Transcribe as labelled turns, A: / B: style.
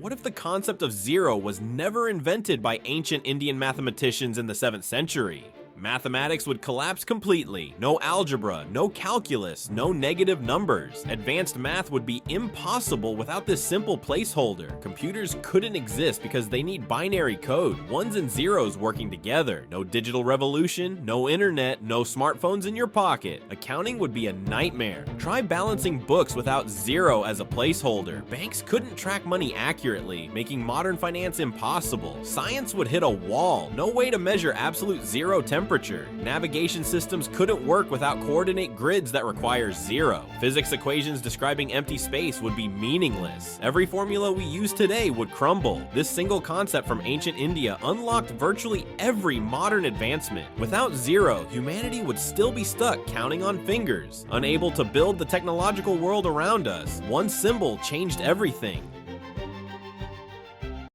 A: What if the concept of zero was never invented by ancient Indian mathematicians in the 7th century? Mathematics would collapse completely. No algebra, no calculus, no negative numbers. Advanced math would be impossible without this simple placeholder. Computers couldn't exist because they need binary code, ones and zeros working together. No digital revolution, no internet, no smartphones in your pocket. Accounting would be a nightmare. Try balancing books without zero as a placeholder. Banks couldn't track money accurately, making modern finance impossible. Science would hit a wall. No way to measure absolute zero temperature. Navigation systems couldn't work without coordinate grids that require zero. Physics equations describing empty space would be meaningless. Every formula we use today would crumble. This single concept from ancient India unlocked virtually every modern advancement. Without zero, humanity would still be stuck counting on fingers, unable to build the technological world around us. One symbol changed everything.